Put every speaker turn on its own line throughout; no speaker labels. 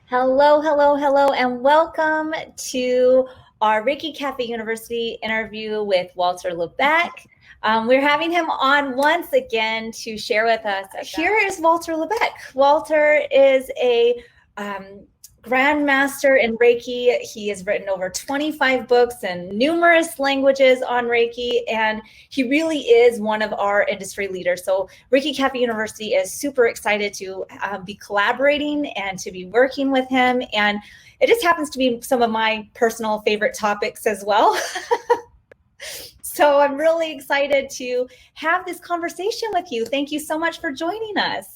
Hello, hello, hello, and welcome to our ReikiCafe University interview with Walter Lübeck. We're having him on once again to share with us. Here is Walter Lübeck. Walter is a grandmaster in Reiki. He has written over 25 books in numerous languages on Reiki, and he really is one of our industry leaders. So ReikiCafe University is super excited to be collaborating and to be working with him. And it just happens to be some of my personal favorite topics as well. So I'm really excited to have this conversation with you. Thank you so much for joining us.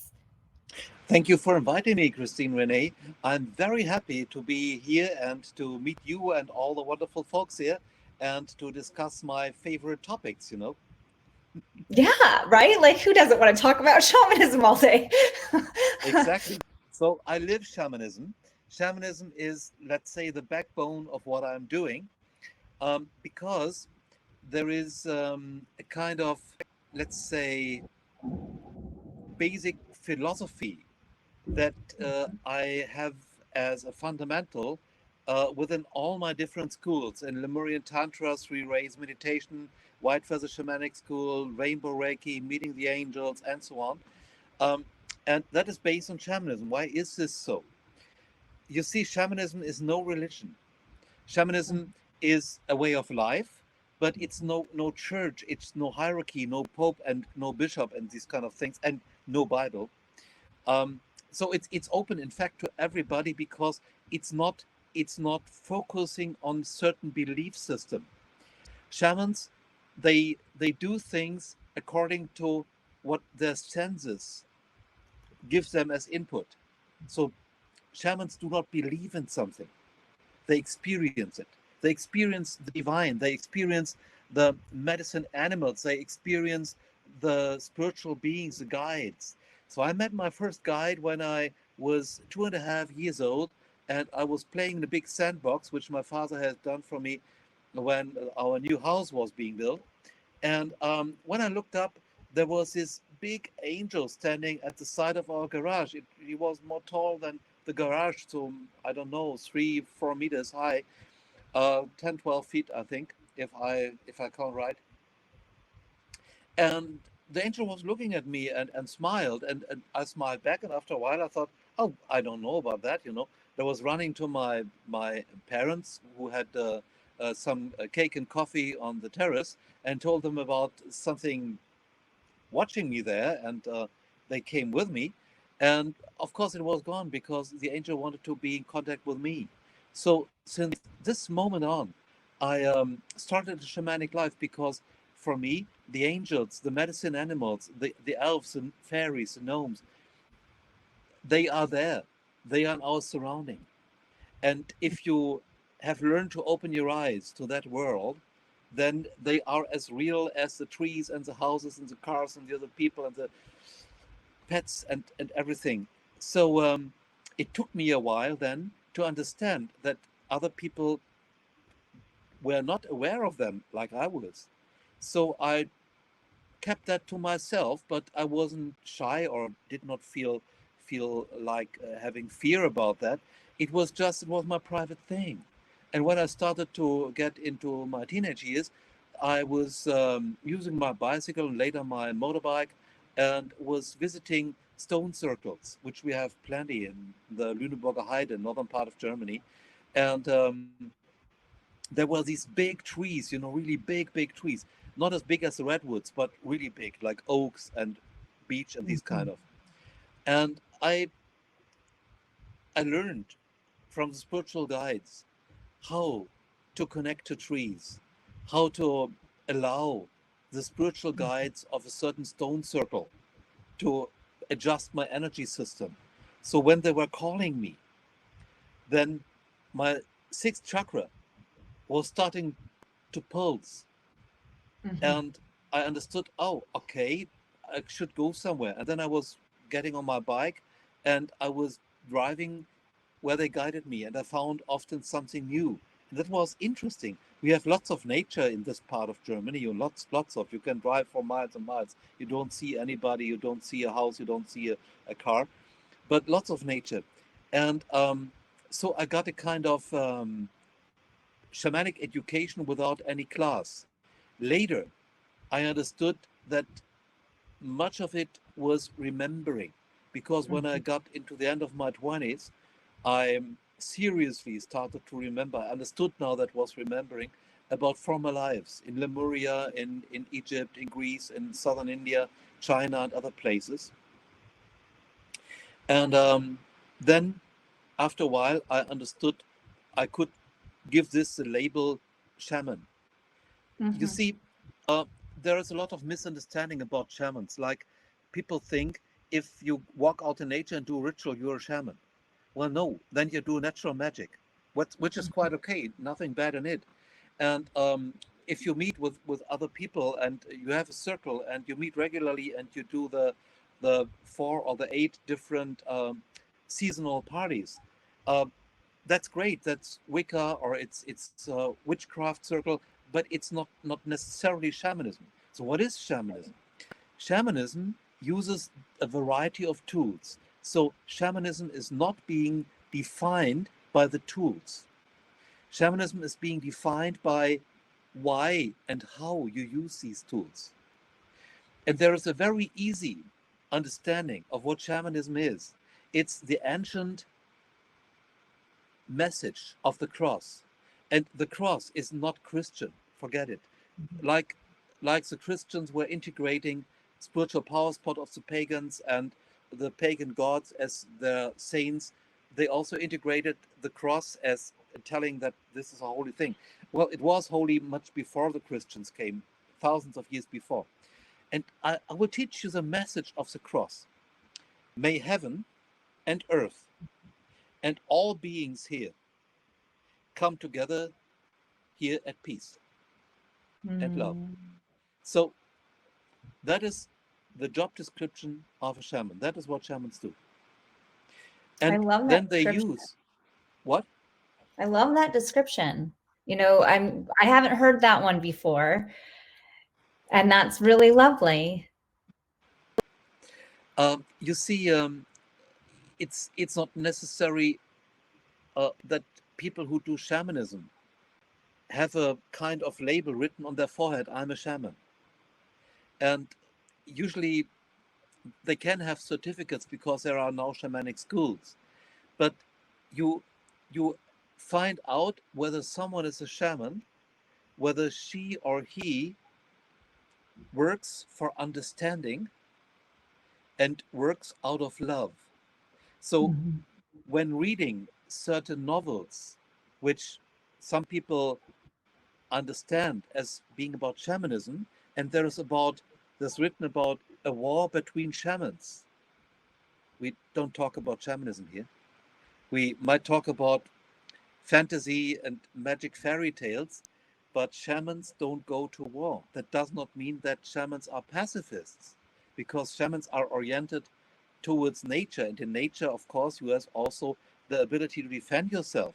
Thank you for inviting me, Christine Renee. I'm very happy to be here and to meet you and all the wonderful folks here and to discuss my favorite topics,
Yeah, right? Like, who doesn't want to talk about shamanism all day?
Exactly. So I live shamanism. Shamanism is, let's say, the backbone of what I'm doing, because there is a kind of, let's say, basic philosophy that I have as a fundamental within all my different schools in Lemurian Tantra, Three Rays meditation, Whitefeather Shamanic School, Rainbow Reiki, meeting the angels, and so on. Um, and that is based on shamanism. Why is this so? You see, shamanism is no religion. Shamanism is a way of life, but it's no church, it's no hierarchy, no pope and no bishop and these kind of things, and no Bible. Um, so it's open, in fact, to everybody because it's not focusing on certain belief system. Shamans, they do things according to what their senses gives them as input. So shamans do not believe in something; they experience it. They experience the divine. They experience the medicine animals. They experience the spiritual beings, the guides. So I met my first guide when I was 2.5 years old, and I was playing in a big sandbox, which my father had done for me when our new house was being built. And when I looked up, there was this big angel standing at the side of our garage. He was more tall than the garage, so I don't know, 3-4 meters high, 10, 12 feet, I think, if I count right. And the angel was looking at me and smiled, and I smiled back. And after a while, I thought, oh, I don't know about that. I was running to my parents who had some cake and coffee on the terrace and told them about something watching me there, and they came with me. And of course, it was gone because the angel wanted to be in contact with me. So since this moment on, I started a shamanic life because for me, the angels, the medicine animals, the elves and fairies and gnomes, they are there. They are in our surrounding. And if you have learned to open your eyes to that world, then they are as real as the trees and the houses and the cars and the other people and the pets and everything. So it took me a while then to understand that other people were not aware of them like I was. So I kept that to myself, but I wasn't shy or did not feel like having fear about that. It was my private thing. And when I started to get into my teenage years, I was using my bicycle and later my motorbike and was visiting stone circles, which we have plenty in the Lüneburger Heide, northern part of Germany. And there were these big trees, really big trees, not as big as the redwoods, but really big, like oaks and beech and these kind of. And I learned from the spiritual guides how to connect to trees, how to allow the spiritual guides of a certain stone circle to adjust my energy system. So when they were calling me, then my sixth chakra was starting to pulse. And I understood, oh, okay, I should go somewhere. And then I was getting on my bike and I was driving where they guided me, and I found often something new. And that was interesting. We have lots of nature in this part of Germany. Lots of. You can drive for miles and miles. You don't see anybody. You don't see a house. You don't see a car, but lots of nature. And so I got a kind of shamanic education without any class. Later, I understood that much of it was remembering, because when I got into the end of my 20s, I seriously started to remember. I understood now that was remembering about former lives in Lemuria, in Egypt, in Greece, in southern India, China, and other places. And then after a while, I understood I could give this the label shaman. You see, uh, there is a lot of misunderstanding about shamans. Like, people think if you walk out in nature and do a ritual, you're a shaman. Well, no, then you do natural magic, which is quite okay, nothing bad in it. And if you meet with other people and you have a circle and you meet regularly and you do the 4 or the 8 different seasonal parties, uh, that's great. That's Wicca, or it's witchcraft circle, but it's not necessarily shamanism. So what is shamanism? Shamanism uses a variety of tools. So shamanism is not being defined by the tools. Shamanism is being defined by why and how you use these tools. And there is a very easy understanding of what shamanism is. It's the ancient message of the cross. And the cross is not Christian, forget it. Like the Christians were integrating spiritual power spot of the pagans and the pagan gods as their saints, they also integrated the cross as telling that this is a holy thing. Well, it was holy much before the Christians came, thousands of years before. And I will teach you the message of the cross. May heaven and earth and all beings here come together here at peace and love. So that is the job description of a shaman. That is what shamans do.
I
And
love
then
that
they
description.
use what?
I love that description. You know, I haven't heard that one before, and that's really lovely.
You see, it's not necessary that people who do shamanism have a kind of label written on their forehead, I'm a shaman. And usually they can have certificates because there are now shamanic schools. But you find out whether someone is a shaman, whether she or he works for understanding and works out of love. So when reading certain novels, which some people understand as being about shamanism, and there's written about a war between shamans. We don't talk about shamanism here. We might talk about fantasy and magic fairy tales, but shamans don't go to war. That does not mean that shamans are pacifists, because shamans are oriented towards nature. And in nature, of course, you have also the ability to defend yourself.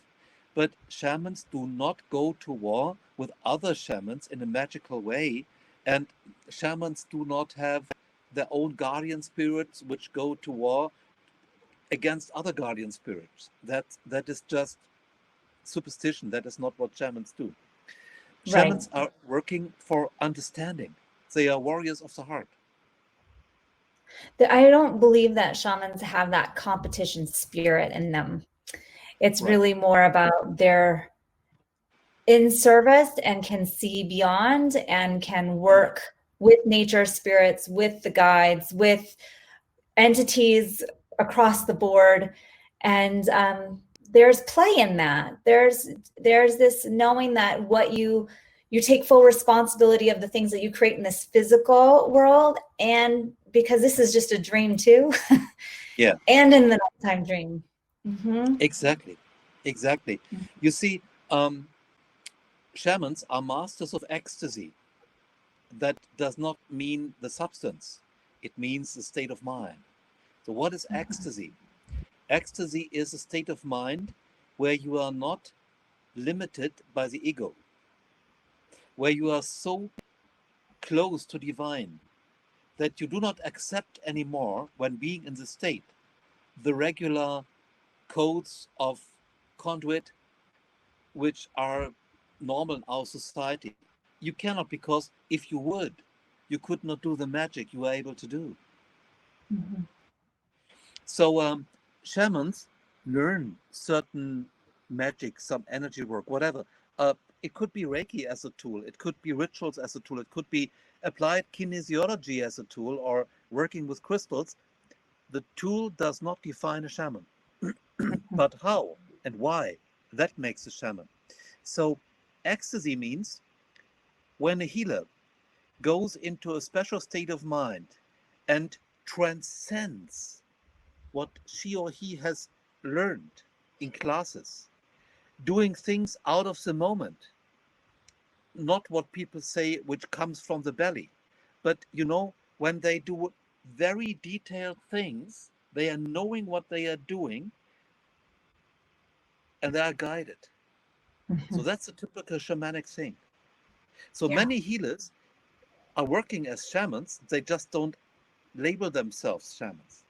But shamans do not go to war with other shamans in a magical way. And shamans do not have their own guardian spirits which go to war against other guardian spirits. That is just superstition. That is not what shamans do. Shamans are working for understanding. They are warriors of the heart.
I don't believe that shamans have that competition spirit in them. It's really more about their in service and can see beyond and can work with nature spirits, with the guides, with entities across the board. And there's play in that. There's this knowing that what you take full responsibility of the things that you create in this physical world, and because this is just a dream too.
Yeah.
And in the nighttime dream.
Exactly. You see, shamans are masters of ecstasy. That does not mean the substance. It means the state of mind. So what is ecstasy? Ecstasy is a state of mind where you are not limited by the ego, where you are so close to divine that you do not accept anymore, when being in the state, the regular codes of conduit which are normal in our society. You cannot, because if you would, you could not do the magic you are able to do.
Mhm.
So shamans learn certain magic, some energy work, whatever. It could be Reiki as a tool. It could be rituals as a tool. It could be applied kinesiology as a tool, or working with crystals. The tool does not define a shaman, but how and why, that makes a shaman. So ecstasy means when a healer goes into a special state of mind and transcends what she or he has learned in classes, doing things out of the moment, not what people say, which comes from the belly, but when they do very detailed things, they are knowing what they are doing and they are guided. So that's a typical shamanic thing. So
Yeah.
many healers are working as shamans, they just don't label themselves shamans.